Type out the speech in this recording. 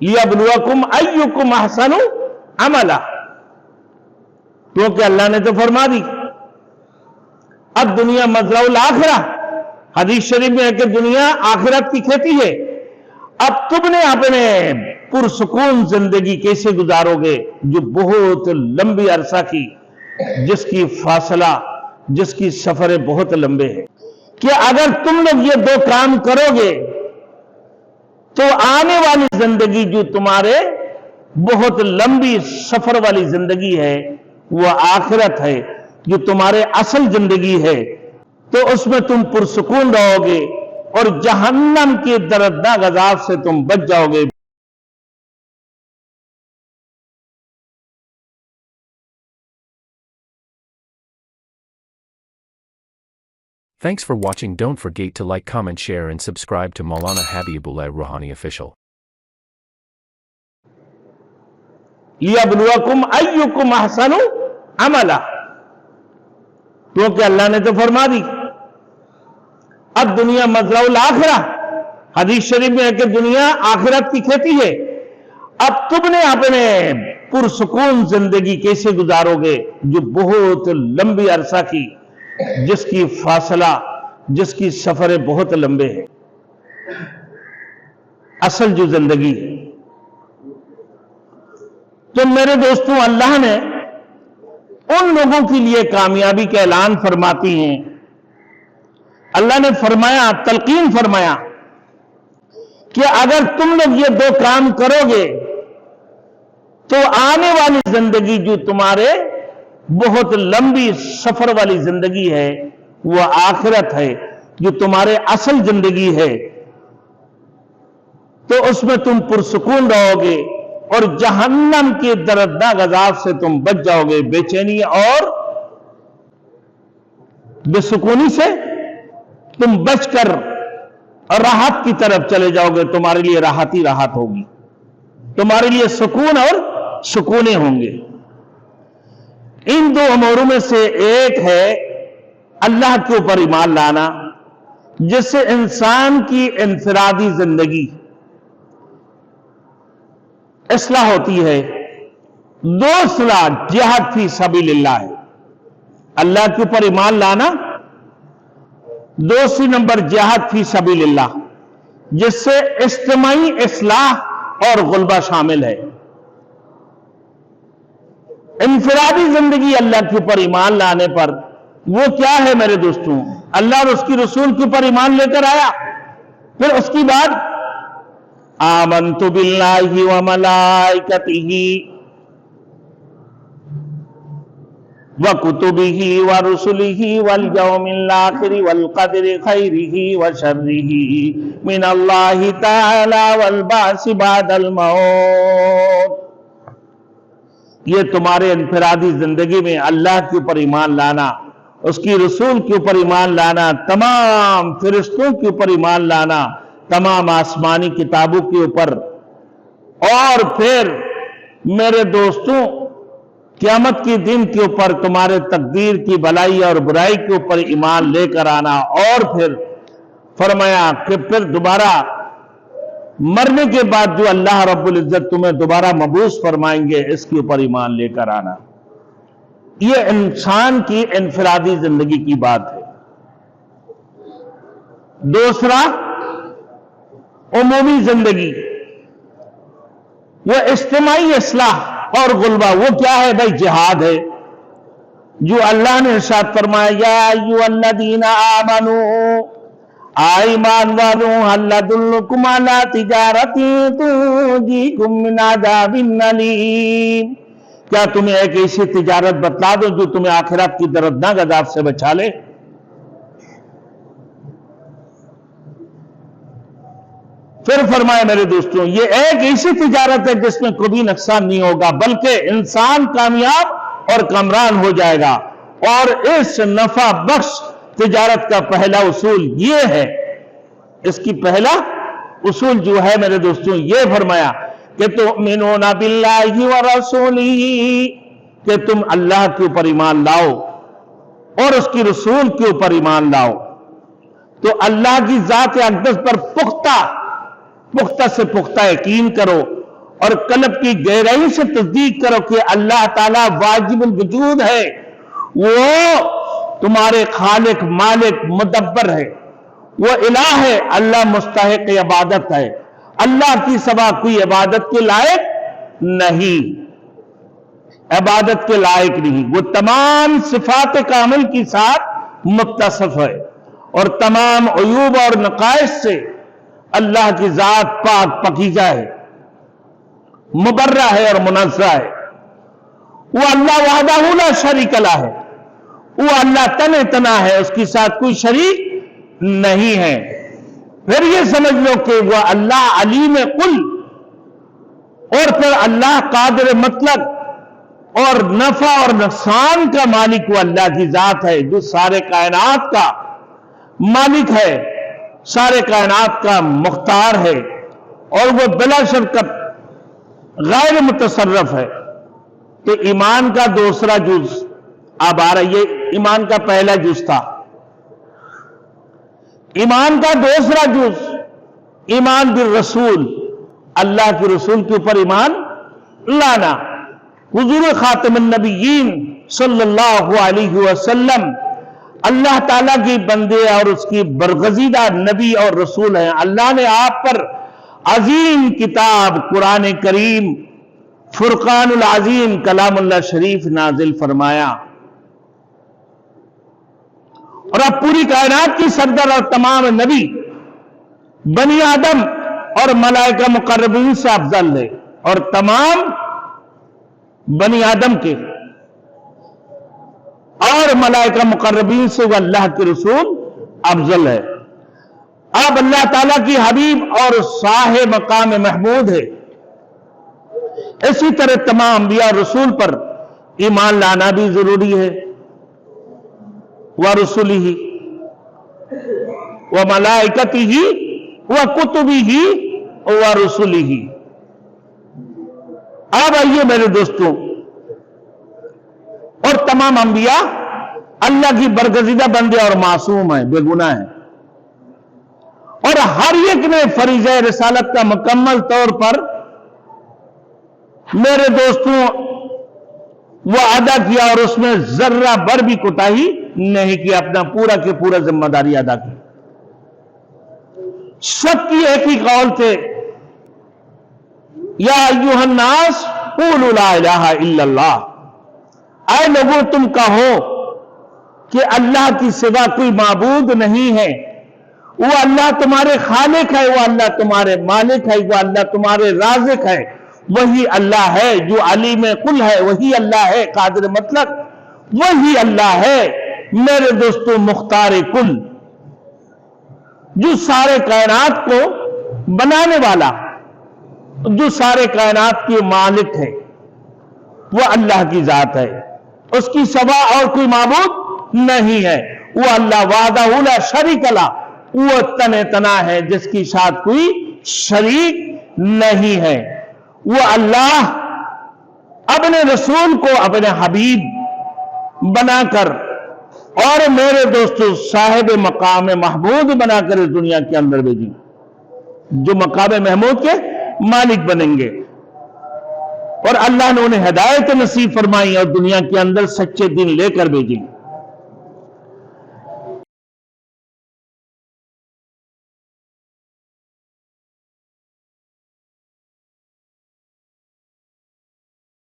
लियब्लुवकुम अय्युकुम अहसनु अमला, क्योंकि अल्लाह ने तो फरमा दी अब दुनिया मज़रउल आखिरा, हदीस शरीफ में है कि दुनिया आखिरत की खेती है। अब तुमने अपने पुरसुकून जिंदगी कैसे गुजारोगे जो बहुत लंबी अरसा की, जिसकी फासला, जिसकी सफर बहुत लंबे हैं, कि अगर तुम लोग ये दो काम करोगे तो आने वाली जिंदगी जो तुम्हारे बहुत लंबी सफर वाली जिंदगी है वो आखिरत है, जो तुम्हारे असल जिंदगी है, तो उसमें तुम पुरसुकून रहोगे और जहन्नम के दर्दनाक अज़ाब से तुम बच जाओगे। Thanks for watching. Don't forget to like, comment, share and subscribe to Maulana Habibullah Rohani official. लियब्लुवकुम अय्युकुम अहसनु अमला, क्योंकि अल्लाह ने तो फरमा दी अब दुनिया मज़रउल आखिरा, हदीस शरीफ में है कि दुनिया आखिरत की खेती है। अब तुमने अपने पुरसुकून जिंदगी कैसे गुजारोगे जो बहुत लंबी अरसा की, जिसकी फासला, जिसकी सफर बहुत लंबे हैं। असल जो जिंदगी है, तो मेरे दोस्तों अल्लाह ने उन लोगों के लिए कामयाबी का ऐलान फरमाती हैं। अल्लाह ने फरमाया, तलकीन फरमाया कि अगर तुम लोग ये दो काम करोगे तो आने वाली जिंदगी जो तुम्हारे बहुत लंबी सफर वाली जिंदगी है वो आखिरत है, जो तुम्हारे असल जिंदगी है, तो उसमें तुम पुरसुकून रहोगे और जहन्नम के दर्दनाक अज़ाब से तुम बच जाओगे। बेचैनी और बेसुकूनी से तुम बचकर राहत की तरफ चले जाओगे। तुम्हारे लिए राहत ही राहत होगी, तुम्हारे लिए सुकून और सुकूने होंगे। इन दो अमूरों में से एक है अल्लाह के ऊपर ईमान लाना, जिससे इंसान की इनफरादी जिंदगी इस्लाह होती है। दूसरा जिहाद फी सबीलिल्लाह है, अल्लाह के ऊपर ईमान लाना। दूसरी नंबर जिहाद फी सबीलिल्लाह, जिससे इज्तिमाई इस्लाह और गुलबा शामिल है। इनफरादी जिंदगी अल्लाह के ऊपर ईमान लाने पर वो क्या है मेरे दोस्तों, अल्लाह और उसकी रसूल के ऊपर ईमान लेकर आया। फिर उसकी बाद आमन्तु बिल्लाहि व मलाइकतिही व कुतुबिही व रुसुलिही वल यौमिल आखिर वल क़द्रि खैरिही व शर्रिही मिनल्लाहि तआला वल बासी बादल मौत। ये तुम्हारे इनफरादी जिंदगी में अल्लाह के ऊपर ईमान लाना, उसकी रसूल के ऊपर ईमान लाना, तमाम फरिश्तों के ऊपर ईमान लाना, तमाम आसमानी किताबों के ऊपर, और फिर मेरे दोस्तों क़यामत के दिन के ऊपर तुम्हारे तकदीर की भलाई और बुराई के ऊपर ईमान लेकर आना। और फिर फरमाया कि फिर दोबारा मरने के बाद जो अल्लाह रब्बुल इज्जत तुम्हें दोबारा मबूस फरमाएंगे, इसके ऊपर ईमान लेकर आना। यह इंसान की इनफरादी जिंदगी की बात है। दूसरा उमूमी जिंदगी, वह इज्तिमाई इस्लाह और गुलबा, वो क्या है भाई? जिहाद है। जो अल्लाह ने इरशाद फरमाया, या अय्युहल्लज़ीना आमनू, ईमान वालों, हल अदुल्लुकुम अला तिजारतिन तुंजीकुम मिन अज़ाबिन अलीम, क्या तुम्हें एक ऐसी तिजारत बतला दो जो तुम्हें आखिरत की दर्दनाक अज़ाब से बचा ले। फिर फरमाया मेरे दोस्तों, ये एक ऐसी तिजारत है जिसमें कभी नुकसान नहीं होगा, बल्कि इंसान कामयाब और कमरान हो जाएगा। और इस नफा बख्श तिजारत का पहला उसूल ये है, इसकी पहला उसूल जो है मेरे दोस्तों, ये फरमाया कि तुमिनूना बिल्लाहि व रसूलिही, कि तुम अल्लाह के ऊपर ईमान लाओ और उसकी रसूल के ऊपर ईमान लाओ। तो अल्लाह की जात अक़दस पर पुख्ता से पुख्ता यकीन करो اور قلب کی گہرائی سے تصدیق کرو کہ اللہ تعالیٰ واجب الوجود ہے، وہ تمہارے خالق، مالک، مدبر ہے، وہ الہ ہے، اللہ مستحق عبادت ہے، اللہ کی سوا کوئی عبادت کے لائق نہیں، عبادت کے لائق نہیں، وہ تمام صفات کامل کی ساتھ متصف ہے، اور تمام عیوب اور نقائص سے اللہ کی ذات پاک پاکیزہ ہے، مبرہ ہے اور منزہ ہے۔ وہ اللہ وحدہ لا شریک لہ ہے، وہ اللہ تنہا ہے، اس کے ساتھ کوئی شریک نہیں ہے۔ پھر یہ سمجھ لو کہ وہ اللہ علیم کل، اور پھر اللہ قادر مطلق اور نفع اور نقصان کا مالک وہ اللہ کی ذات ہے، جو سارے کائنات کا مالک ہے، سارے کائنات کا مختار ہے، اور وہ بلا شک غیر متصرف ہے۔ تو ایمان کا دوسرا جز اب آ رہا ہے، یہ ایمان کا پہلا جز تھا۔ ایمان کا دوسرا جز ایمان بالرسول، اللہ کے رسول کے اوپر ایمان لانا۔ حضور خاتم النبیین صلی اللہ علیہ وسلم اللہ تعالیٰ کی بندے اور اس کی برگزیدہ نبی اور رسول ہیں۔ اللہ نے آپ پر عظیم کتاب قرآن کریم، فرقان العظیم کلام اللہ شریف نازل فرمایا، اور اب پوری کائنات کی سردار اور تمام نبی بنی آدم اور ملائکہ مقربین سے افضل ہے، اور تمام بنی آدم کے اور ملائکہ مقربین سے وہ اللہ کے رسول افضل ہے۔ اب اللہ تعالیٰ کی حبیب اور صاحب مقام محمود ہے۔ اسی طرح تمام انبیاء اور رسول پر ایمان لانا بھی ضروری ہے، وَرُسُلِهِ وَمَلَائِكَتِهِ وَكُتُبِهِ وَرُسُلِهِ۔ اب آئیے میرے دوستوں، اور تمام انبیاء اللہ کی برگزیدہ بندے اور معصوم ہیں، بے گناہ ہیں، اور ہر ایک نے فریضہ رسالت کا مکمل طور پر میرے دوستوں وہ ادا کیا، اور اس میں ذرہ بر بھی کوتاہی نہیں کیا، اپنا پورا کی پورا ذمہ داری ادا کی۔ سب کی ایک ہی قول تھے، یا ایھا الناس قولوا لا الہ الا اللہ، اے لوگوں تم کہو کہ اللہ کی سوا کوئی معبود نہیں ہے، وہ اللہ تمہارے خالق ہے، وہ اللہ تمہارے مالک ہے، وہ اللہ تمہارے رازق ہے، وہی اللہ ہے جو علیم کل ہے، وہی اللہ ہے قادر مطلق، وہی اللہ ہے میرے دوستوں مختار کل، جو سارے کائنات کو بنانے والا، جو سارے کائنات کے مالک ہے، وہ اللہ کی ذات ہے، اس کی سوا اور کوئی معبود نہیں ہے، وہ اللہ وحدہ لا شریک لہ، وہ تنہا ہے جس کی ساتھ کوئی شریک نہیں ہے۔ وہ اللہ اپنے رسول کو اپنے حبیب بنا کر اور میرے دوستو صاحب مقام محمود بنا کر اس دنیا کے اندر بھیجیں، جو مقام محمود کے مالک بنیں گے، اور اللہ نے انہیں ہدایت نصیب فرمائی اور دنیا کے اندر سچے دین لے کر بھیجیں۔